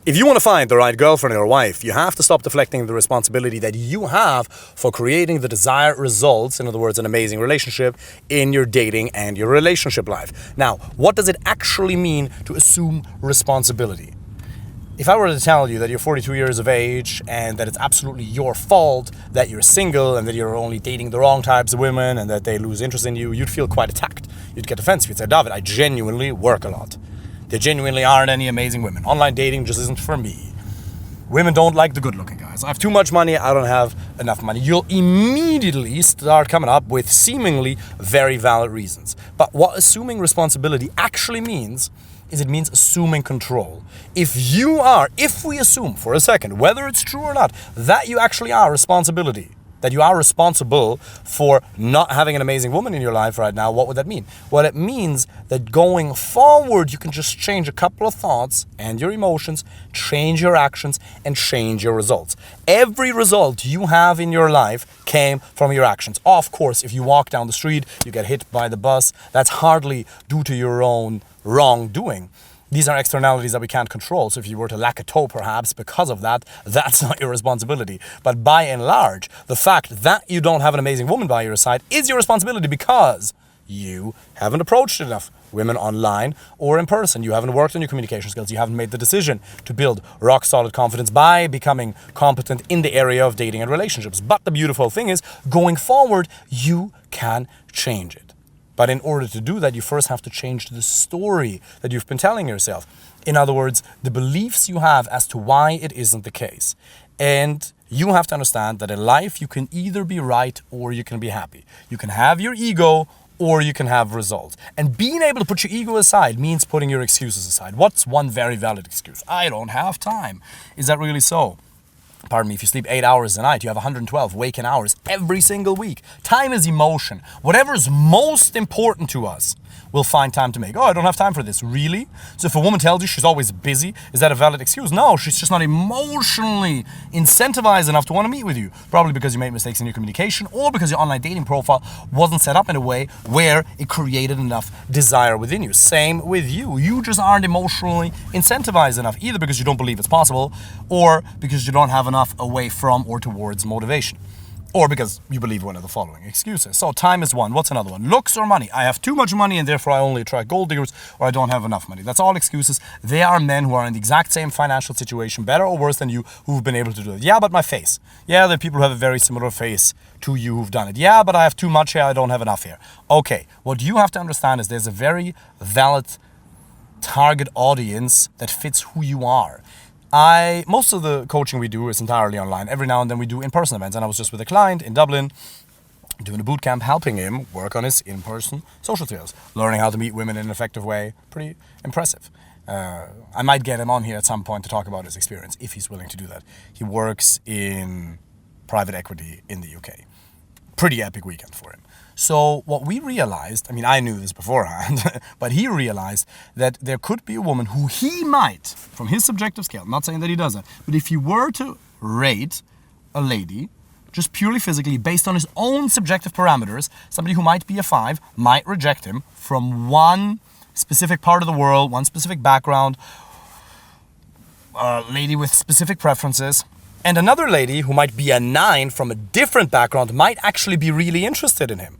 If you want to find the right girlfriend or wife, you have to stop deflecting the responsibility that you have for creating the desired results, in other words, an amazing relationship, in your dating and your relationship life. Now, what does it actually mean to assume responsibility? If I were to tell you that you're 42 years of age and that it's absolutely your fault that you're single and that you're only dating the wrong types of women and that they lose interest in you, you'd feel quite attacked. You'd get defensive. You'd say, David, I genuinely work a lot. There genuinely aren't any amazing women. Online dating just isn't for me. Women don't like the good-looking guys. I have too much money, I don't have enough money. You'll immediately start coming up with seemingly very valid reasons. But what assuming responsibility actually means is it means assuming control. If we assume for a second, whether it's true or not, that you actually are responsibility, that you are responsible for not having an amazing woman in your life right now, what would that mean? Well, it means that going forward, you can just change a couple of thoughts and your emotions, change your actions, and change your results. Every result you have in your life came from your actions. Of course, if you walk down the street, you get hit by the bus, that's hardly due to your own wrongdoing. These are externalities that we can't control. So if you were to lack a toe, perhaps, because of that, that's not your responsibility. But by and large, the fact that you don't have an amazing woman by your side is your responsibility because you haven't approached enough women online or in person. You haven't worked on your communication skills. You haven't made the decision to build rock-solid confidence by becoming competent in the area of dating and relationships. But the beautiful thing is, going forward, you can change it. But in order to do that, you first have to change the story that you've been telling yourself. In other words, the beliefs you have as to why it isn't the case. And you have to understand that in life, you can either be right or you can be happy. You can have your ego or you can have results. And being able to put your ego aside means putting your excuses aside. What's one very valid excuse? I don't have time. Is that really so? Pardon me, if you sleep 8 hours a night, you have 112 waking hours every single week. Time is emotion. Whatever is most important to us, we'll find time to make. Oh, I don't have time for this. Really? So if a woman tells you she's always busy, is that a valid excuse? No, she's just not emotionally incentivized enough to want to meet with you. Probably because you made mistakes in your communication or because your online dating profile wasn't set up in a way where it created enough desire within you. Same with you. You just aren't emotionally incentivized enough, either because you don't believe it's possible or because you don't have enough away from or towards motivation. Or because you believe one of the following excuses. So time is one. What's another one? Looks or money. I have too much money and therefore I only attract gold diggers, or I don't have enough money. That's all excuses. They are men who are in the exact same financial situation, better or worse than you, who've been able to do it. Yeah, but my face. Yeah, there are people who have a very similar face to you who've done it. Yeah, but I have too much hair, I don't have enough hair. Okay, what you have to understand is there's a very valid target audience that fits who you are. Most of the coaching we do is entirely online. Every now and then we do in-person events. And I was just with a client in Dublin doing a boot camp, helping him work on his in-person social skills, learning how to meet women in an effective way. Pretty impressive. I might get him on here at some point to talk about his experience, if he's willing to do that. He works in private equity in the UK. Pretty epic weekend for him. So what we realized, I mean, I knew this beforehand, but he realized that there could be a woman who he might, from his subjective scale, I'm not saying that he does that, but if he were to rate a lady, just purely physically, based on his own subjective parameters, somebody who might be a 5 might reject him from one specific part of the world, one specific background, a lady with specific preferences. And another lady who might be a 9 from a different background might actually be really interested in him.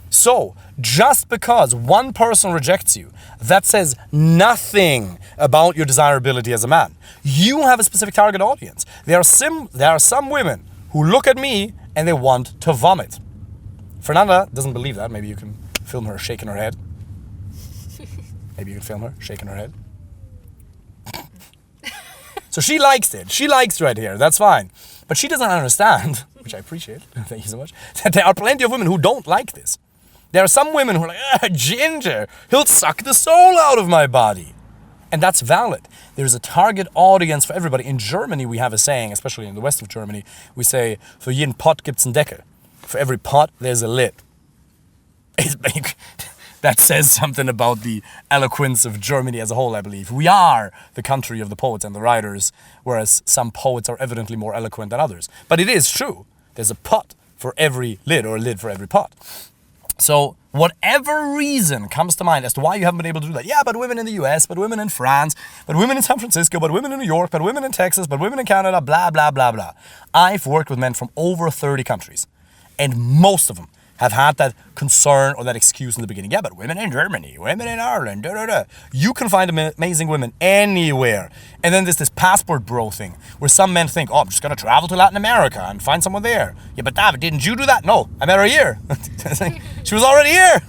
So, just because one person rejects you, that says nothing about your desirability as a man. You have a specific target audience. There are some women who look at me and they want to vomit. Fernanda doesn't believe that. Maybe you can film her shaking her head. Maybe you can film her shaking her head. So she likes it. She likes right here. That's fine. But she doesn't understand, which I appreciate, thank you so much, that there are plenty of women who don't like this. There are some women who are like, Ginger, he'll suck the soul out of my body. And that's valid. There's a target audience for everybody. In Germany, we have a saying, especially in the west of Germany, we say, für jeden Pott gibt's einen Deckel. For every pot, there's a lid. That says something about the eloquence of Germany as a whole, I believe. We are the country of the poets and the writers, whereas some poets are evidently more eloquent than others. But it is true. There's a pot for every lid, or a lid for every pot. So whatever reason comes to mind as to why you haven't been able to do that. Yeah, but women in the US, but women in France, but women in San Francisco, but women in New York, but women in Texas, but women in Canada, blah, blah, blah, blah. I've worked with men from over 30 countries, and most of them have had that concern or that excuse in the beginning. Yeah, but women in Germany, women in Ireland, da, da, da. You can find amazing women anywhere. And then there's this passport bro thing where some men think, oh, I'm just going to travel to Latin America and find someone there. Yeah, but David, didn't you do that? No, I met her here. She was already here.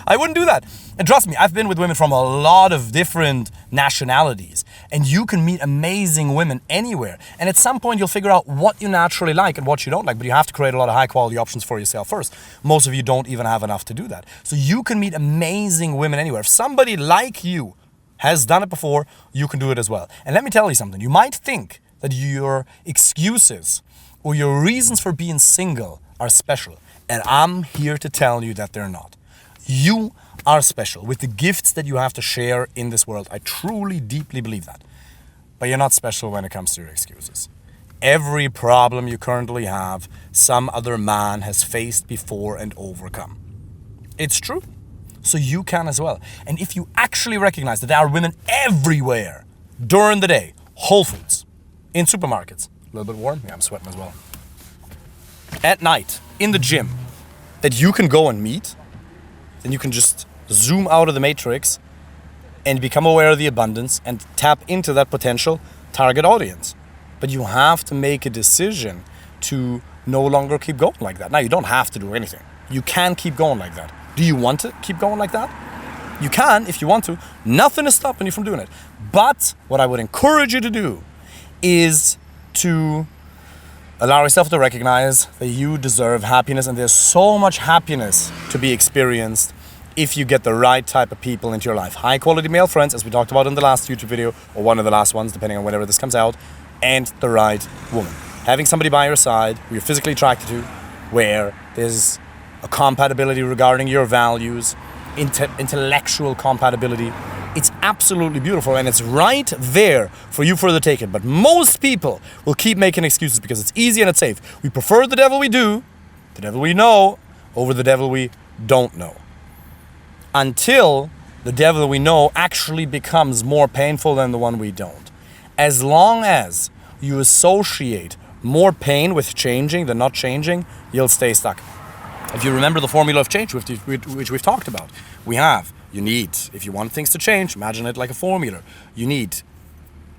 I wouldn't do that. And trust me, I've been with women from a lot of different nationalities, and you can meet amazing women anywhere. And at some point, you'll figure out what you naturally like and what you don't like, but you have to create a lot of high quality options for yourself first. Most of you don't even have enough to do that. So you can meet amazing women anywhere. If somebody like you has done it before, you can do it as well. And let me tell you something. You might think that your excuses or your reasons for being single are special, and I'm here to tell you that they're not. You are special with the gifts that you have to share in this world. I truly, deeply believe that. But you're not special when it comes to your excuses. Every problem you currently have, some other man has faced before and overcome. It's true. So you can as well. And if you actually recognize that there are women everywhere during the day, Whole Foods, in supermarkets, a little bit warm, yeah, I'm sweating as well, at night, in the gym, that you can go and meet, then you can just zoom out of the matrix and become aware of the abundance and tap into that potential target audience. But you have to make a decision to no longer keep going like that. Now, you don't have to do anything. You can keep going like that. Do you want to keep going like that? You can if you want to. Nothing is stopping you from doing it. But what I would encourage you to do is to allow yourself to recognize that you deserve happiness, and there's so much happiness to be experienced if you get the right type of people into your life. High quality male friends, as we talked about in the last YouTube video, or one of the last ones, depending on whenever this comes out, and the right woman. Having somebody by your side who you're physically attracted to, where there's a compatibility regarding your values, intellectual compatibility. It's absolutely beautiful, and it's right there for you for the taking. But most people will keep making excuses because it's easy and it's safe. We prefer the devil we do, the devil we know, over the devil we don't know. Until the devil we know actually becomes more painful than the one we don't. As long as you associate more pain with changing than not changing, you'll stay stuck. If you remember the formula of change, which we've talked about, you need, if you want things to change, imagine it like a formula. You need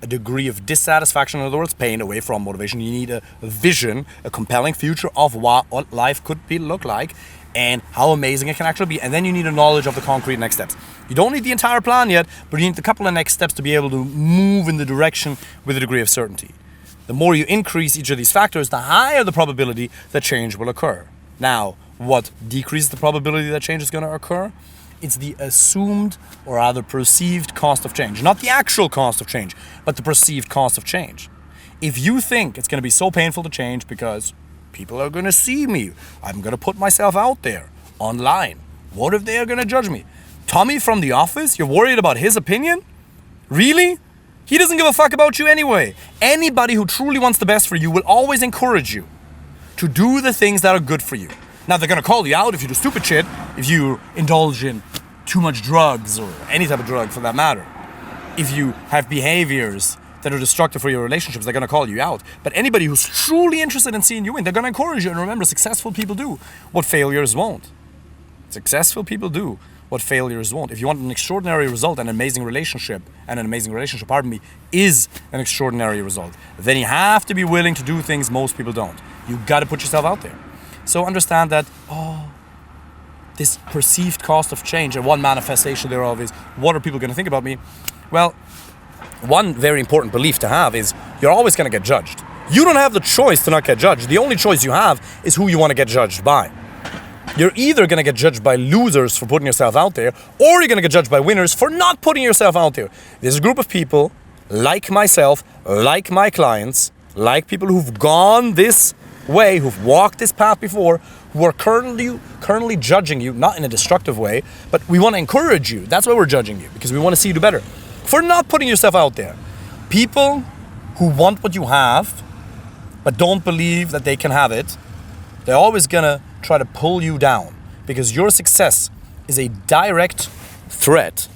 a degree of dissatisfaction, in other words, pain away from motivation. You need a vision, a compelling future of what life could look like and how amazing it can actually be. And then you need a knowledge of the concrete next steps. You don't need the entire plan yet, but you need a couple of next steps to be able to move in the direction with a degree of certainty. The more you increase each of these factors, the higher the probability that change will occur. Now, what decreases the probability that change is going to occur? It's the assumed or rather perceived cost of change. Not the actual cost of change, but the perceived cost of change. If you think it's going to be so painful to change because people are going to see me, I'm going to put myself out there online. What if they are going to judge me? Tommy from the office, you're worried about his opinion? Really? He doesn't give a fuck about you anyway. Anybody who truly wants the best for you will always encourage you to do the things that are good for you. Now, they're going to call you out if you do stupid shit, if you indulge in too much drugs or any type of drug for that matter. If you have behaviors that are destructive for your relationships, they're going to call you out. But anybody who's truly interested in seeing you win, they're going to encourage you. And remember, successful people do what failures won't. Successful people do what failures won't. If you want an extraordinary result, an amazing relationship, is an extraordinary result, then you have to be willing to do things most people don't. You got to put yourself out there. So understand that, this perceived cost of change, and one manifestation thereof is, what are people going to think about me? Well, one very important belief to have is you're always going to get judged. You don't have the choice to not get judged. The only choice you have is who you want to get judged by. You're either going to get judged by losers for putting yourself out there, or you're going to get judged by winners for not putting yourself out there. There's a group of people, like myself, like my clients, like people who've gone this way, who've walked this path before, who are currently judging you, not in a destructive way, but we want to encourage you. That's why we're judging you, because we want to see you do better. For not putting yourself out there. People who want what you have, but don't believe that they can have it, they're always going to try to pull you down. because your success is a direct threat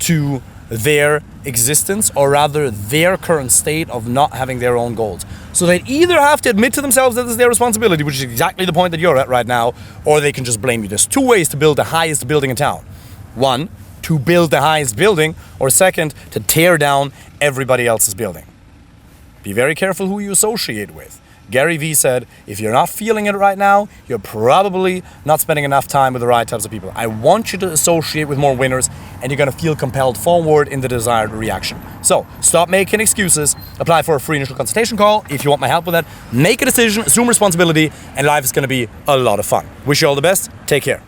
to their existence, or rather their current state of not having their own goals. So they either have to admit to themselves that it's their responsibility, which is exactly the point that you're at right now, or they can just blame you. There's two ways to build the highest building in town. One, to build the highest building, or second, to tear down everybody else's building. Be very careful who you associate with. Gary Vee said, if you're not feeling it right now, you're probably not spending enough time with the right types of people. I want you to associate with more winners, and you're going to feel compelled forward in the desired reaction. So stop making excuses. Apply for a free initial consultation call if you want my help with that. Make a decision, assume responsibility, and life is going to be a lot of fun. Wish you all the best. Take care.